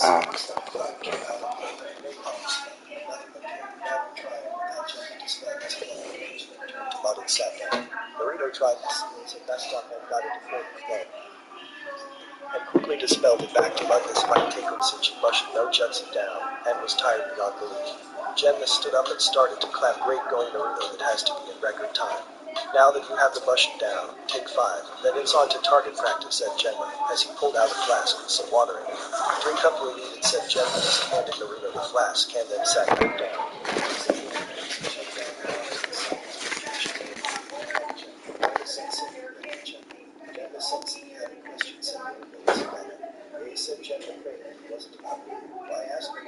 Tomato sat down. Naruto tried to sneeze and messed up and got a deformed flow, and quickly dispelled it back to let this fight take Osuchi brushed no Jutsu down, and was tired beyond belief. Genma stood up and started to clap great going Naruto that has to be in record time. Now that you have the Bushin down, take 5, then it's on to target practice, said Genma, as he pulled out a flask with some water in it. Drink up we needed, said Genma as he handed Naruto the flask and then sat back down. Genma sensei had a question, said Naruto. They said Genma prayed it wasn't about me. Why ask me?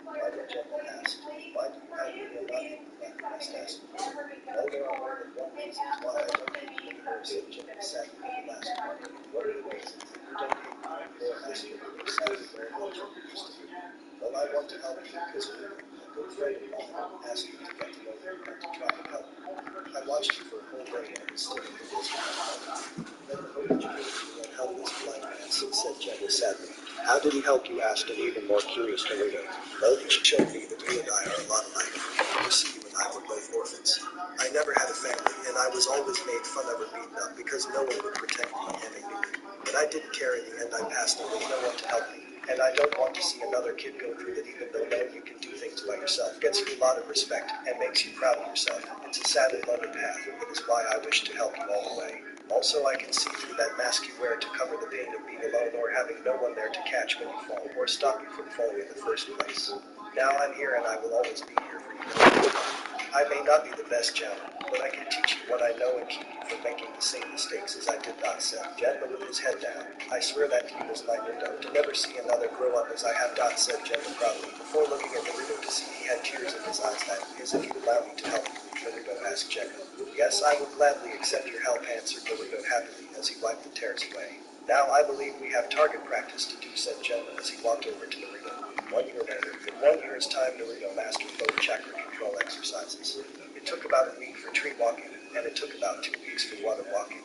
Why did Genma ask? Why do you have me or nothing? I must ask you. No, there are more than one reason why I don't hate you, said Genma sadly for the last one. What are the reasons that you don't hate me? Or ask you, sadly very much what you used to be. Well, I want to help you because you, a good friend of mine, asked me to get to know you and to try and help you. I watched you for a whole day and was still in the business. Then the hope that you gave me and help this blind man, said Genma sadly. How did he help you? Asked an even more curious Naruto. Well, he showed me that you and I are a lot alike. You see, you and I were both orphans. I never had a family, and I was always made fun of or beaten up because no one would protect me, and they knew it. But I didn't care in the end. I passed on with no one to help me. And I don't want to see another kid go through that, even though knowing you can do things by yourself gets you a lot of respect and makes you proud of yourself. It's a sad and lonely path. It is why I wish to help you all the way. Also, I can see through that mask you wear to cover the pain of being alone or having no one there to catch when you fall or stop you from falling in the first place. Now I'm here and I will always be here for you. I may not be the best gentleman, but I can teach you what I know and keep you from making the same mistakes as I did not say. Genma with his head down. I swear that to you is my window, to never see another grow up as I have done, said Genma proudly, before looking at Naruto to see he had tears in his eyes. That is, if you allow me to help you, Naruto asked Genma. Yes, I will gladly accept your help, answered Naruto happily as he wiped the tears away. Now I believe we have target practice to do, said Genma as he walked over to Naruto. 1 year later, in 1 year's time, Naruto mastered both chakra control exercises. It took about a week for tree walking, and it took about 2 weeks for water walking.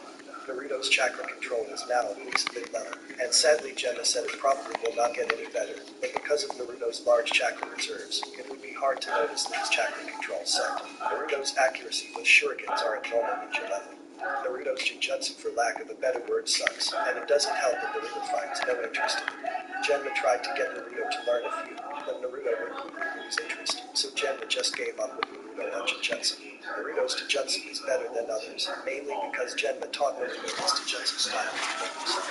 Naruto's chakra control is now at least mid-level, and sadly Genma said it probably will not get any better, but because of Naruto's large chakra reserves, it would be hard to notice that his chakra control set. Naruto's accuracy with shurikens are at normal ninja level. Naruto's jujutsu, for lack of a better word, sucks, and it doesn't help that Naruto finds no interest in it. Genma tried to get Naruto to learn a few, but Naruto would quickly lose interest, so Genma just gave up with Naruto on jujutsu. Naruto's jujutsu is better than others, mainly because Genma taught Naruto his jujutsu style to make himself.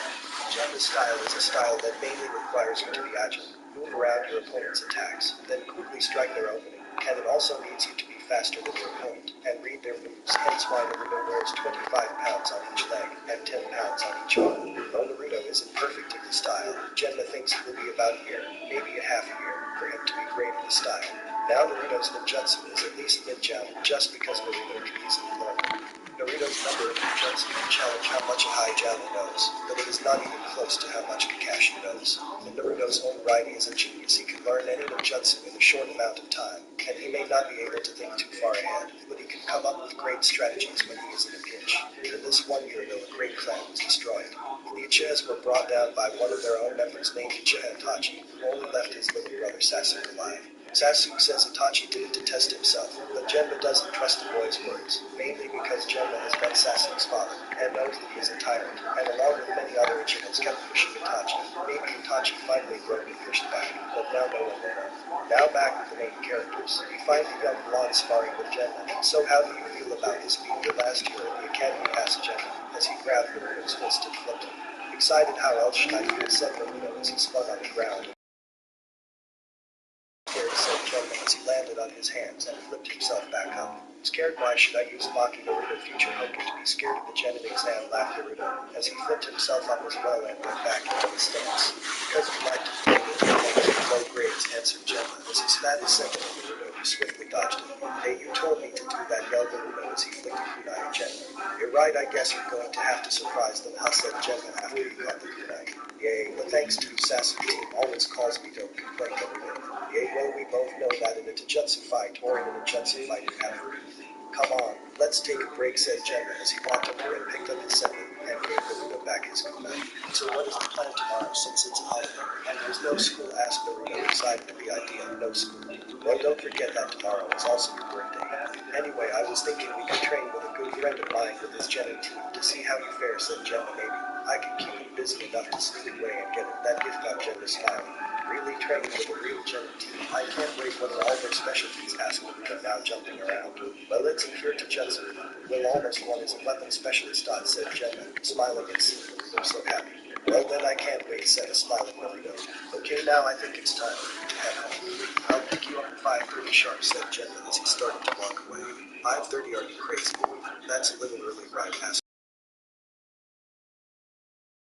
Genma's style is a style that mainly requires you to be agile, move around your opponent's attacks, then quickly strike their opening, and it also needs you to be faster than your opponent and read their moves, hence why Naruto wears 25 pounds on each leg and 10 pounds on each arm. Though Naruto isn't perfect in his style, Genma thinks it will be about a year, maybe a half a year, for him to be great in his style. Now Naruto's ninjutsu is at least mid-jump, just because Naruto can easily learn it. Naruto's number of ninjutsu can challenge how much a Hijama knows, but it is not even close to how much Kakashi knows. In Naruto's own right, he is a genius. He can learn any ninjutsu in a short amount of time, and he may not be able to think too far ahead, but he can come up with great strategies when he is in a pinch. In this 1 year, though, a great clan was destroyed. The Uchihas were brought down by one of their own members named Uchiha Itachi, who only left his little brother Sasuke alive. Sasuke says Itachi did it to test himself, but Genma doesn't trust the boy's words, mainly because Genma has met Sasuke's father and knows that he is a tyrant, and along with many other Uchihas kept pushing Itachi. Maybe Itachi finally broke and pushed back, but now no one will know. Now back with the main characters. We find the young blonde sparring with Genma. So how do you feel about this being your last year at the academy? Asked Genma, as he grabbed Naruto's fist and flipped him. Excited, how else should I feel, said Naruto as he spun on the ground. Scared, said Genma as he landed on his hands and flipped himself back up. Scared? Why should I use Maki Naruto future Hoken to be scared of the Genin exam? Laughed Naruto as he flipped himself up as well and went back into his stance. Because you like to play with low grades, answered Genma as he spat his second at Naruto, who swiftly dodged it. Hey, you told me to do that, yelled Naruto as he flicked a kunai at Genma. You're right, I guess you're going to have to surprise them, said Genma after he caught the kunai. Yay, but thanks to Sasuke team always calls me don't complain, Naruto. Yea, well, we both know that in a Taijutsu fight, or in a ninjutsu fight, you have to breathe. Come on, let's take a break, said Genma as he walked over and picked up his second and gave Naruto back his kunai. So what is the plan tomorrow, since it's a holiday? And no school. Well, don't forget that tomorrow is also your birthday. Anyway, I was thinking we could train with a good friend of mine with his Jenna team to see how you fare, said Gemma. Maybe I can keep him busy enough to sneak away and get that gift out. Gemma smiling. Really training with a real Jenna team? I can't wait. What are all their specialties? Asked Marina, now jumping around. Well, it's here to Jensen. Will almost one is a weapon specialist, said Gemma, smiling and seeing Marina so happy. Well, then I can't wait, said a smiling Marina. Okay, now I think it's time to head home. I'll pick you up at 5:30 sharp, said Gemma as he started to walk away. 5:30, are you crazy? That's a little early, right? Asked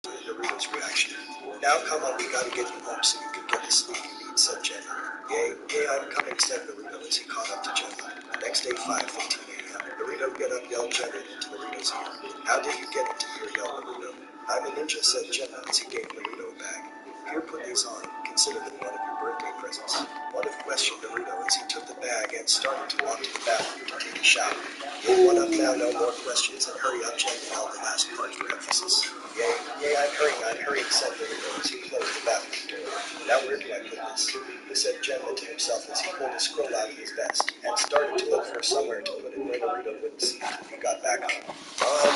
Dorito's reaction. Now come on, we gotta get you home so you can get the sleep you need, said Gemma. Yay, I'm coming, said Dorito as he caught up to Gemma. Next day, 5:15 a.m. Dorito, get up, yelled Gemma into Dorito's ear. How did you get into here, yelled Dorito. I'm a ninja, said Gemma as he gave Dorito a bag. Here, put these on. Consider them one of your birthday presents. What if, questioned Dorito as he took the bag and started to walk to the bathroom to take a shower. What up now, no more questions, and hurry up, Gemma held the last part for emphasis. Yay, I'm hurrying, said Dorito as he closed the bathroom door. Now where do I put this? He said Gemma to himself as he pulled a scroll out of his vest and started to look for somewhere to put it where Dorito wouldn't see it when he got back home.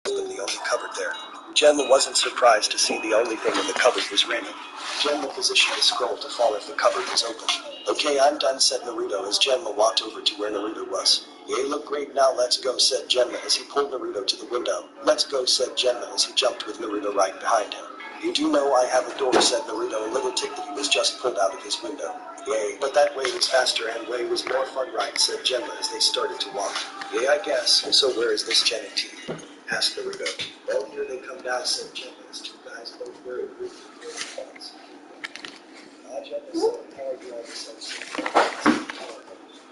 The only cupboard there. Gemma wasn't surprised to see the only thing in the cupboard was raining. Gemma positioned the scroll to fall if the cupboard was open. Okay, I'm done, said Naruto as Gemma walked over to where Naruto was. Yay, look great, now let's go, said Gemma as he pulled Naruto to the window. Let's go, said Gemma as he jumped with Naruto right behind him. You do know I have a door, said Naruto, a little ticked that he was just pulled out of his window. Yay, but that way was faster and way was more fun, right, said Gemma as they started to walk. Yay, I guess. So where is this Jenna team? Asked Naruto. Well, here they come now, said Gemma as two guys both wearing blue uniforms. Gemma said, how are you all this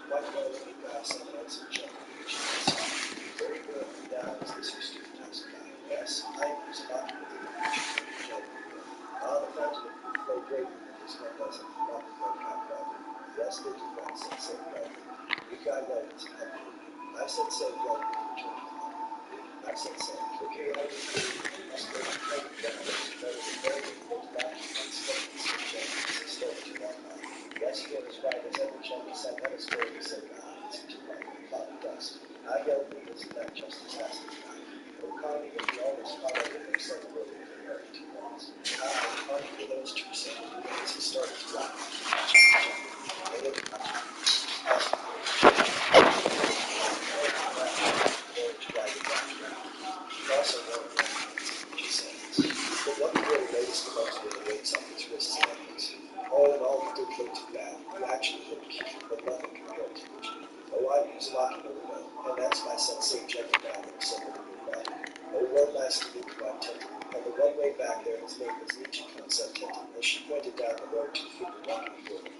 Why do I let you guys say that, said Gemma. Very good. Now, is this your student? Asked Guy. Yes, I am Uzumaki with the Gemma. The fountain of flow great with this one doesn't not the flow count. Yes, they do that, said Guy. You guy know it's happening. I said, say, well, I said, say, okay, I must go to play with them. Yes, he was right, as every Jenny said, let us go, he said, it's too late, cloud of dust. I yelled, isn't that just as fast as that? Okami and the almost caught up with himself over the comparing two ones. Only for those 2 seconds, as he started to laugh. They looked also wrote but what he really noticed the most were the weights on his wrists and ankles. All in all, he didn't look too bad. He actually looked cute, but nothing compared to Uchi. Oh, I use Maki Naruto, and that's my sensei Jenny now, said Naruto. Oh, well, nice to meet you, I'm Tenten. And the one way back there, his name was Nichiko, said Tenten, as she pointed down the road to the figure walking toward him.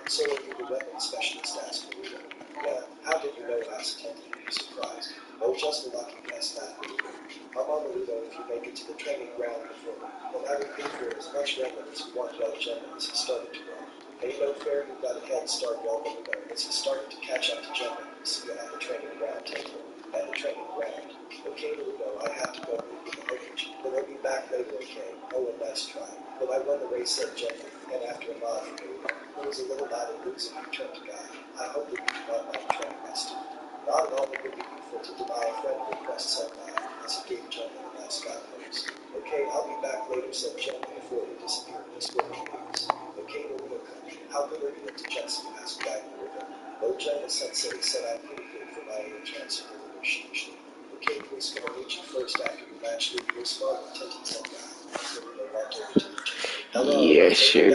So are you the weapons specialist, asked Naruto. Yeah, how did you know, asked Tenten, surprised. Oh, just a lucky guess, laughed Naruto. I'm on Naruto if you make it to the training ground before me. Then I would give you as much raiment as you want, yelled Gemma as he started to run. Hey, no fair, you've got a head start, yelled Naruto as he started to catch up to Gemma. See you at the training ground, Tenten. At the training ground. Okay, Naruto, I have to go meet with the coach. But I'll be back later, okay? Oh, a nice try. Will I won the race, said Gemma, and after a nod from Naruto, who was a little mad at losing, he turned to Guy. I hope that you do not mind training my student. Not at all, it would be useful to deny a friend request, said Guy, as he gave Gemma a nice Guy pose. Okay, I'll be back later, said Gemma before he disappeared in his working boots. Okay, Naruto, coach. How good are you into Jetsu? Asked Guy Naruto. Oh, Gemma sensei said I'm pretty good for my age, answered Naruto sheepishly. Okay, who's going to meet you first after you match Luke? You're smart and Tenten, said Guy. Naruto walked over to the gym. Hello, yes, sir.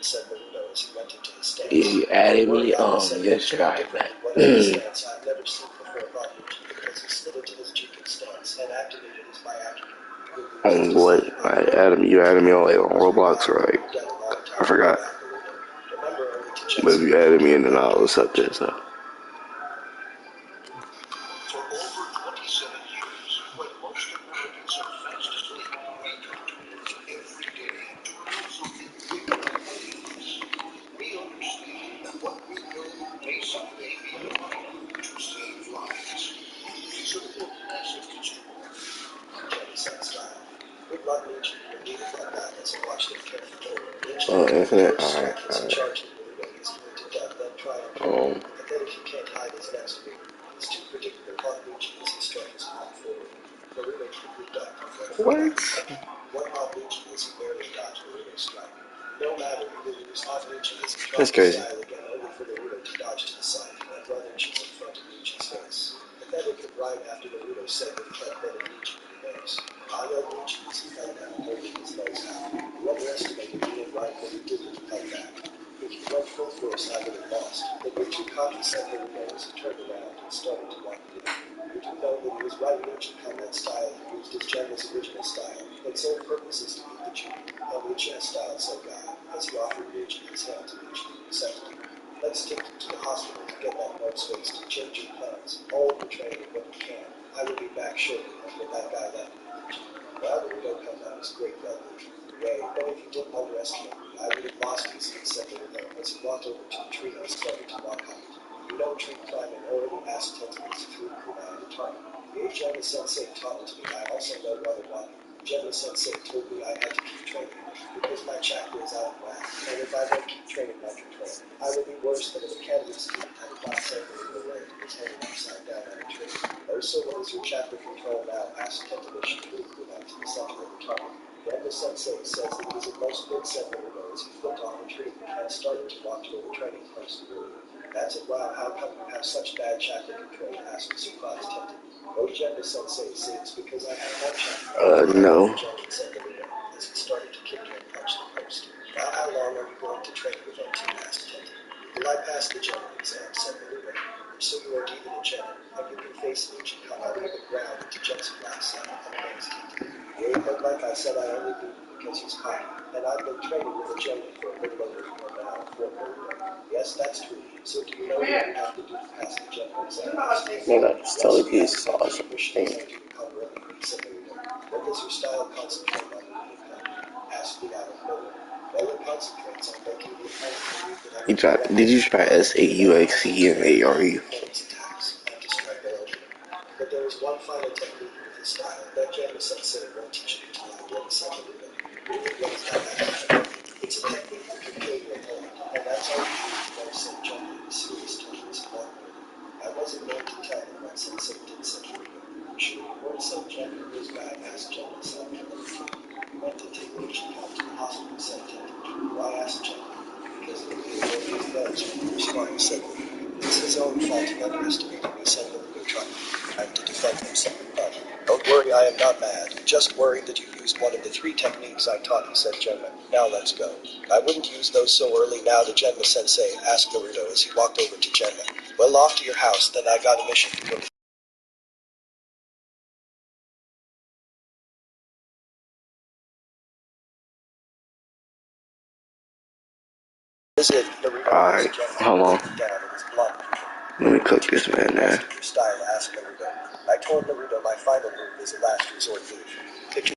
said Naruto as he went into the stands. You added me yes, sir. I've never seen before about Luigi because he slid into his Jiken stance and activated his Byakugan. On what? You added me on Roblox, right? I forgot. But if you added me in, then I'll accept this. For over 27 years, when most Americans are fast asleep, we come to work every day to also we understand that what we know may someday be enough to save lives. These are the massive consumer. Jenny said style. Good luck, Leech. You'll need it like that. Let's watch them carefully. Leech, Oh, infinite? first Alright, strike is in alright. charge of the Ludo. He's going to death, then try and kill him. And then if you can't hide his next move, he's too predictable. Hot Leech as he strikes hard forward. Naruto quickly ducked before the What? one Hot Leech as he barely dodged Naruto's strike. No matter, he will use Hot Leech as he That's dropped the crazy. style again, only for Naruto to dodge to the side. And brother inches in front of Leech's face. The feather could ride after Naruto said that kept better Leech in the nose. I know Leech as he fell down, holding his nose out. You underestimated me and right when you didn't fight back. If you went full force, I would have lost. But you're too cocky, said Naruto as he turned around and started to walk through. You do know that he was right Leech in combat style and used his Genma's original style. Its sole purpose is to beat the Jew. And Leech has style, said God, as he offered Leech his hand to Leech, accepted him. Let's take you to the hospital to get that nose fixed and change your plans. All of the training when you can. I will be back shortly when that guy left me. Well, the window comes out as great leverage. Yay, but if you didn't underestimate me, I would have lost easily, said the window as he walked over to the tree and started to walk up. You know tree climbing already asked tentacles through kunai at the time. The Gemma Sensei taught it to me. I also know water walking. Gemma Sensei told me I had to keep training because my chakra is out of whack, and if I don't keep training like a pro, I will be worse than if a cannabis student had not said that the way was hanging upside down on a tree. Oh, so what is your chakra control now? Asked Tentavish Kurikuna to the center of the target. Gemma Sensei says that it is a most good set of as he flipped off the tree and started to walk toward the training post. That's it, wow, how come you have such bad chakra control? Asked the surprised Tenta. Oh, Gemma Sensei, say it's because I have no chakra. No. Gemma said the window as he started to kick and punch the post. Now, how long are you going to train with OT? Asked Tenta. Will I pass the general exam? Said the window. So you are even a general, and you can face Leech and come out of the ground into Jet's glass and against Tenta. Yeah, but like I said, I only do it because he's cocky, and I've been training with a general for a little over a year now. Yes, that's true. So do you know what you have to do to pass the general exam? No, that's totally piece is awesome. Dang. What does your style concentrate on? Asked the out of nowhere. Well, it concentrates on making the opponent believe that I You can try? Did you try SAUXE and ARE? attacks and to strike early. But there is one final technique with his style that Gemma Sensei won't teach you until I get a second window. Really, what is that? It's a technique that can kill your opponent, and that's all you need to know, said Gemma in a serious tone as he walked over. I wasn't going to tell him what Sensei did, said Rika. Sure, you weren't so Gemma in this guy, asked Gemma suddenly. You went to take Leech and come to the hospital, said Tenta. Why asked Gemma? Because the Ludo broke his nose when he was sparring, said Rika. It's his own fault he underestimated me, said the Ludo trying to defend himself. But don't worry, I am not mad. Just worried that you used one of the 3 techniques I taught you, said Genma. Now let's go. I wouldn't use those so early now, the Genma sensei asked Naruto as he walked over to Genma. Well, off to your house, then I got a mission to go. Visit Naruto Alright, hold on. down in his block. Let me cook this man now. Your style, asked Naruto. I told Naruto my final move is a last resort move. Picture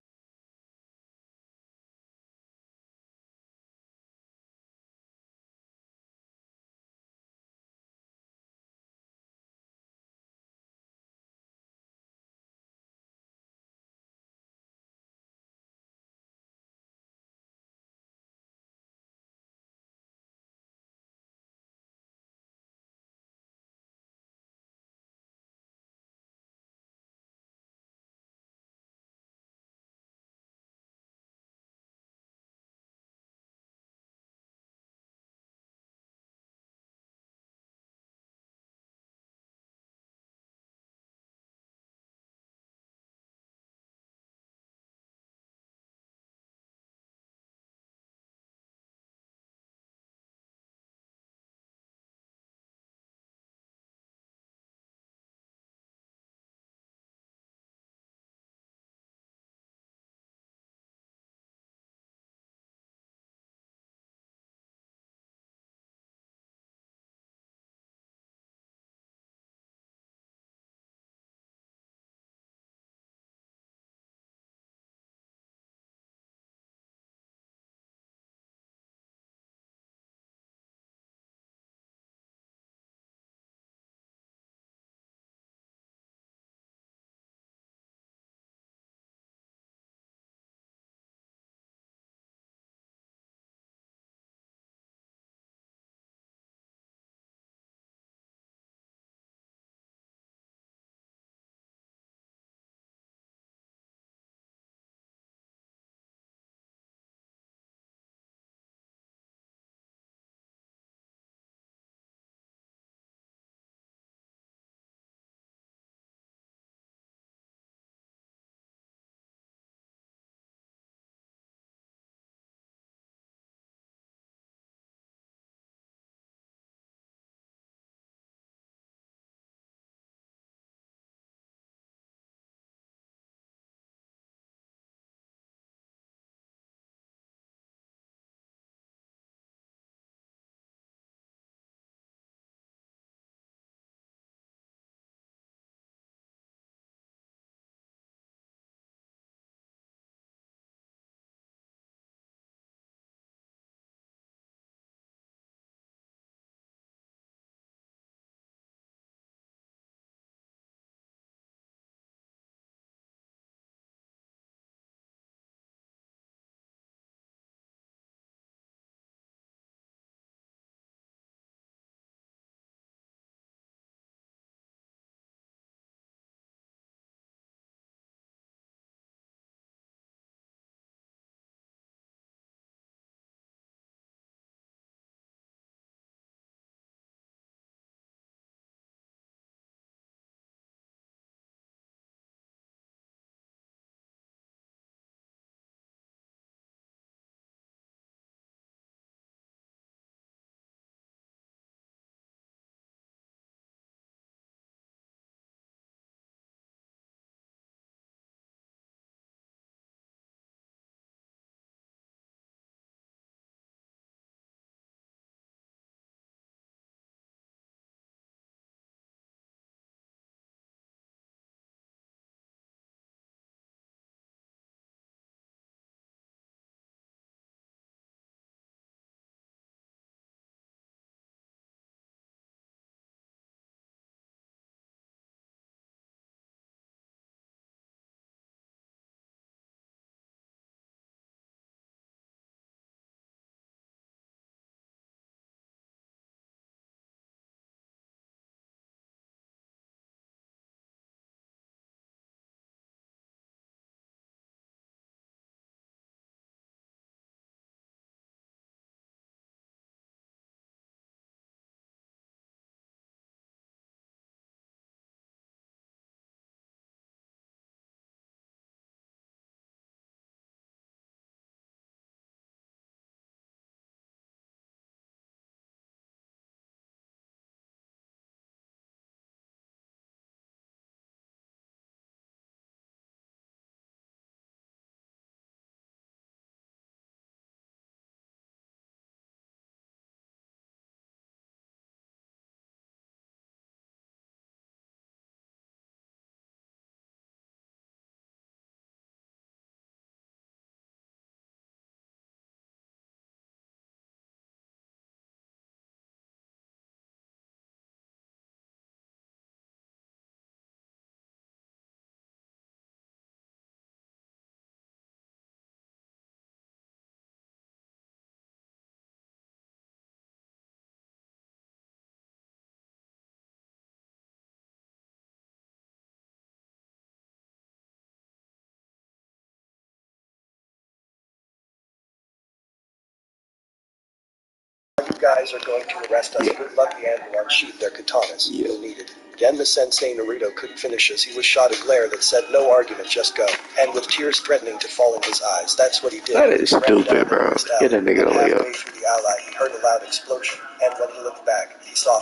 guys are going to arrest us. Yeah. Good luck, and will unsheath their katanas. Yeah. You'll need it. Again, the Sensei Naruto couldn't finish as he was shot a glare that said, "No argument, just go." And with tears threatening to fall in his eyes, that's what he did. That is He ran down stupid, the bro. nearest Get alley, that nigga and the way up. halfway through the alley, he heard a loud explosion. And when he looked back, he saw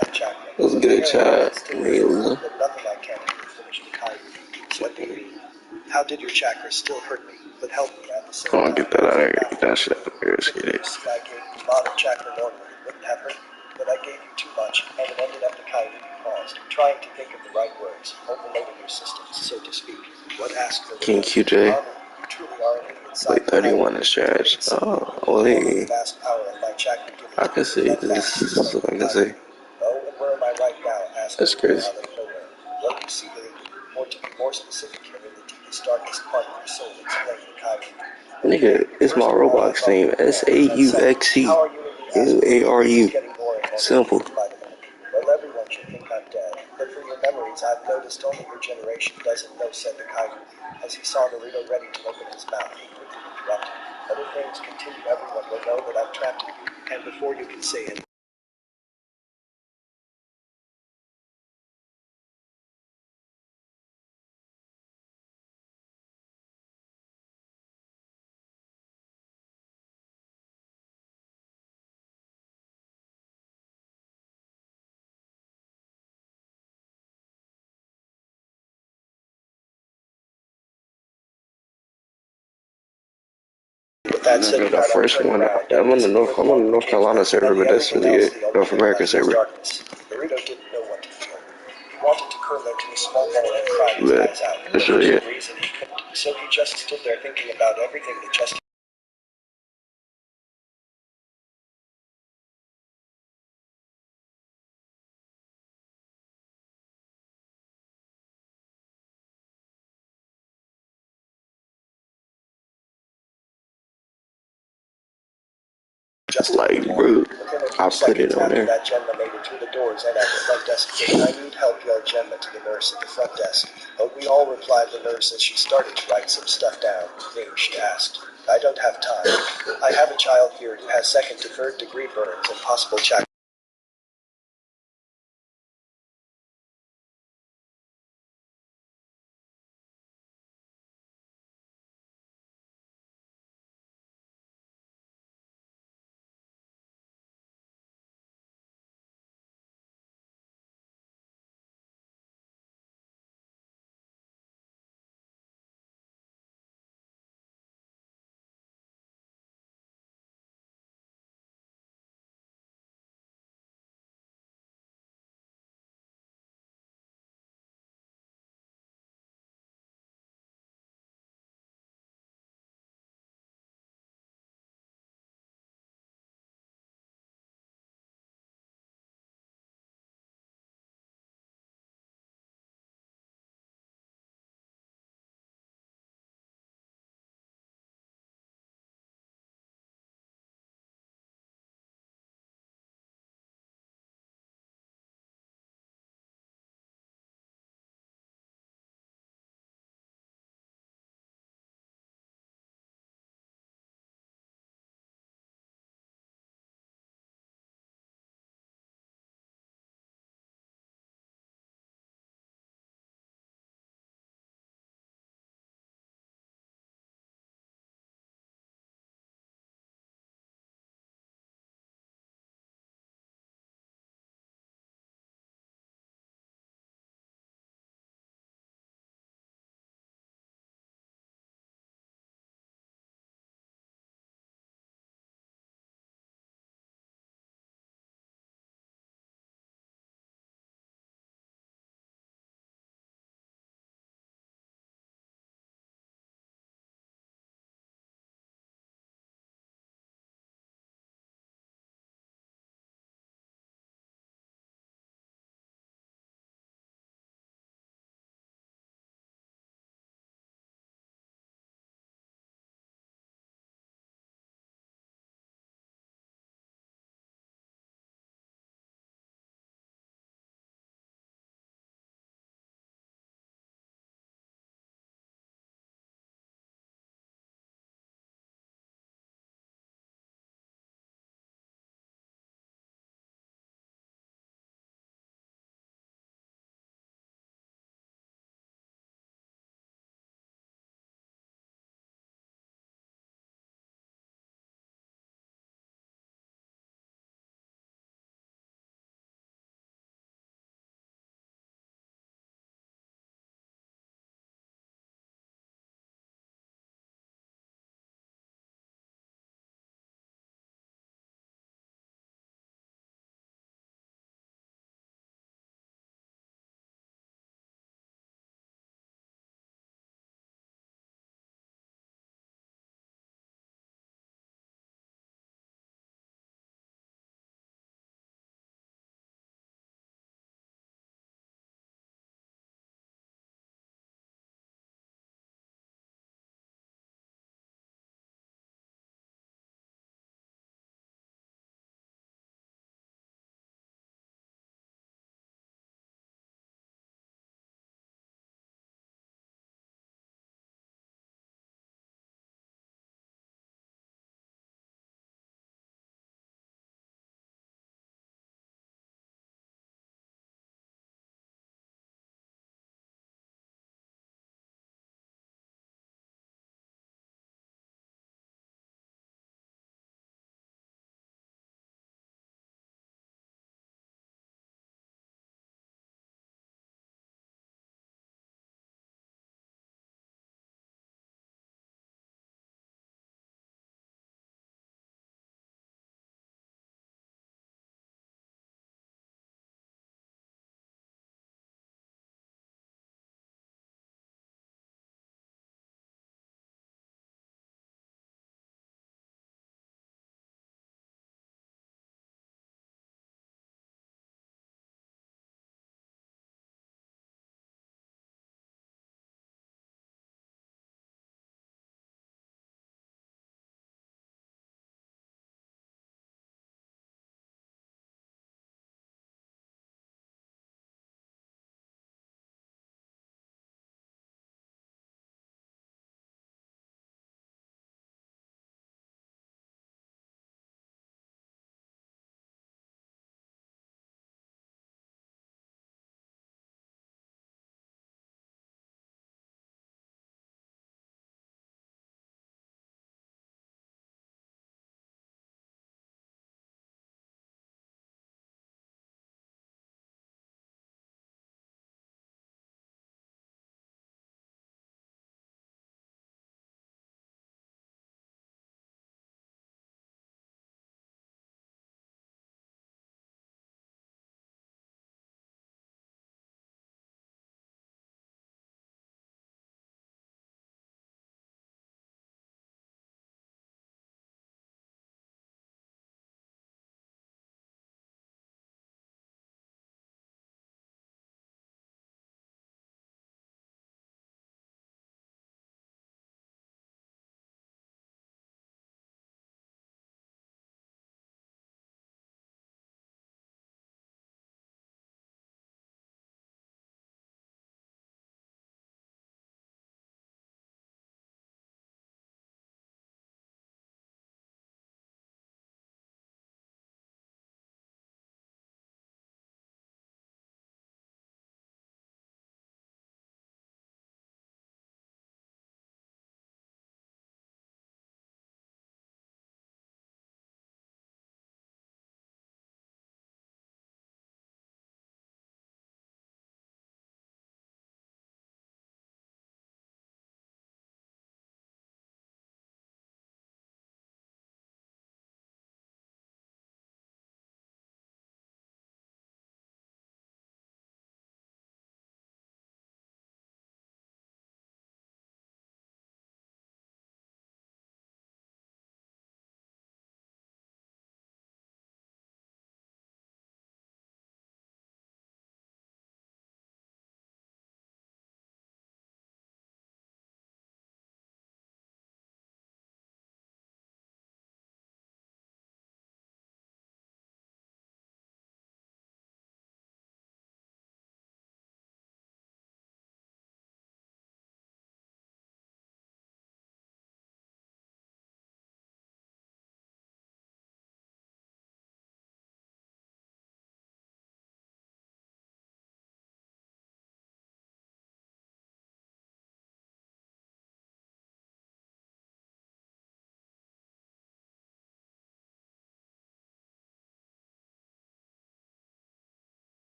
that chakra. Let's get a chat. Amazing. But nothing I can do to finish the Kaiju. What do you mean? How did your chakra still hurt me, but help me at the same Come time? on, get that out of here. Get that shit out of here. Let's If get you it. see I gave you a lot of chakra normally, it wouldn't have hurt you. But I gave you too much, and it ended up the Kaiju caused. Trying to think of the right words, overloading your systems, so to speak. What asked for King QJ. You truly are an idiot. Wait, 31 is trash. Oh, well, hey. Vast power of my chakra given I to can me. see this is what I can see. Oh, and where am I right now? Asked That's crazy. out of nowhere. What you see here, or to be more specific here, in the deepest, darkest part of your soul, explain the Kaiju. Nigga, it's my Roblox name. SAUXE. ARU. Simple. Well, everyone should think I'm dead, but for your memories, I've noticed only your generation doesn't know, said the Kaiju. As he saw Naruto ready to open his mouth, he quickly interrupted. Other things continue, everyone will know that I've trapped you, and before you can say it, with that said, The first one, I'm on the North Carolina server, but that's really it. North American server. Naruto didn't know what to feel. He wanted to curl into a small ball and cry his But eyes out. that's For really some it. reason he couldn't, so he just stood there thinking about everything that just Like, bro. Within a few I'll put it seconds on after there. that, Gemma made it through the doors and at the front desk gate. "I need help," yelled Gemma to the nurse at the front desk. But we all replied the nurse as she started to write some stuff down. "Thing," she asked. "I don't have time. I have a child here who has second to third degree burns and possible check."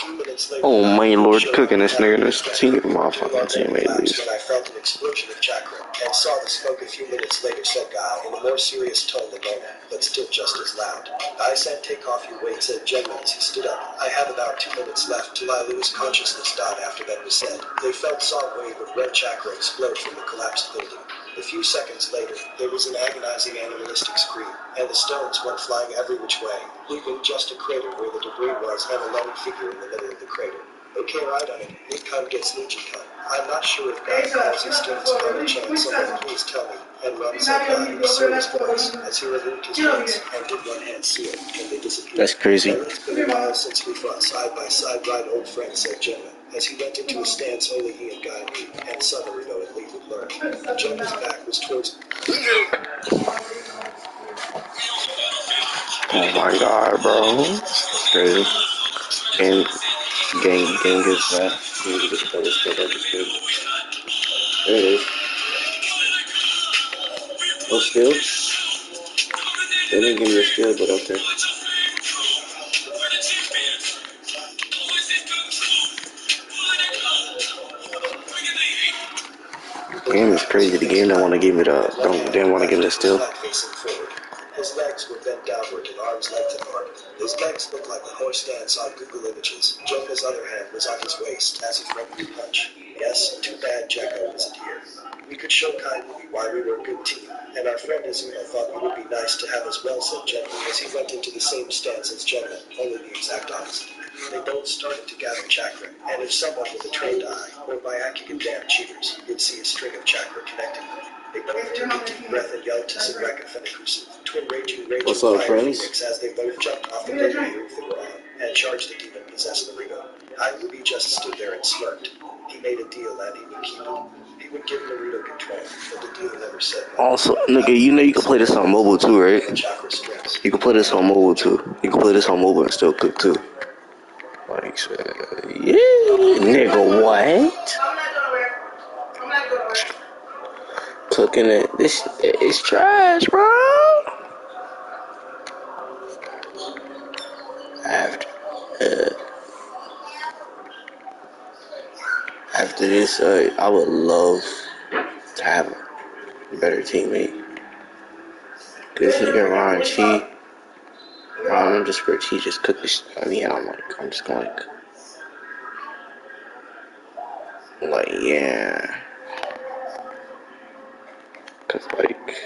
few minutes later, Oh my lord, showed cooking up this nigga and his at team, my to fucking our teammate collapse leaves. when I felt an explosion of chakra and saw the smoke a few minutes later, said Guy in a more serious tone than normal, but still just as loud. I said, take off your weight, said Gemma as he stood up. I had about 2 minutes left till I lose consciousness. After that was said, they felt saw a wave of red chakra explode from the collapsed building. A few seconds later, there was an agonizing animalistic scream, and the stones went flying every which way, leaving just a crater where the debris was and a lone figure in the middle of the crater. Okay, right on it. Nikon gets Nijikon. I'm not sure if God calls his students on a chance. Someone please tell me. And Ron said God in a serious voice as he removed his pants and did one hand seal, and they disappeared. That's crazy. Well, it's been a while since we fought side by side, right, old friend, said Jenna, as he went into a stance only he and Guy knew, and Sutherland and Lee would learn. Jenna's back was towards... Oh my god, bro. That's crazy. Gang is back. Gang is still good. There it is. No skill? They didn't give me a skill, but okay. The game is crazy. The game don't want to give me didn't want to give me the skill. His legs were bent downward and arms length apart. His legs looked like the horse stance on Google Images. Jonah's other hand was on his waist as if ready to punch. Yes, too bad Jacko wasn't here. We could show Kai Movie why we were a good team, and our friend Azuna thought it would be nice to have as well, said Jenna, as he went into the same stance as Jenna, only the exact opposite. They both started to gather chakra, and if someone with a trained eye, or by acting damn cheaters, you'd see a string of chakra connecting them. They both took a deep breath and yelled to Sigraka Fenikusu, twin raging What's fire up, friends? phoenix, as they both jumped off the building roof they were on, and charged the demon-possessed Naruto. Ruby just stood there and smirked. He made a deal and he would keep it. He would give Naruto control, but the deal never said no. Also, nigga, you know you can play this on mobile too, right? You can play this on mobile too. You can play this on mobile and still cook too. Like, yeah, nigga, what? Cooking it. This is trash, bro. After this, I would love to have a better teammate. This nigga Ron Chi, Ron underscore Chi just cooked this. I mean, I'm just going like, yeah. Cause like,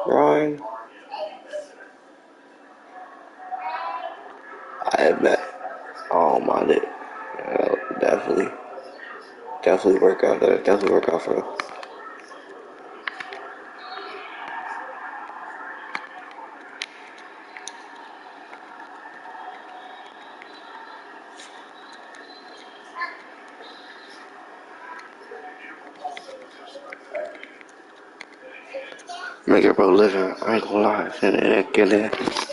Ron, I bet. Oh my, definitely work out there. Definitely work out for him. Make it bro living. I ain't gonna lie. Finna get it.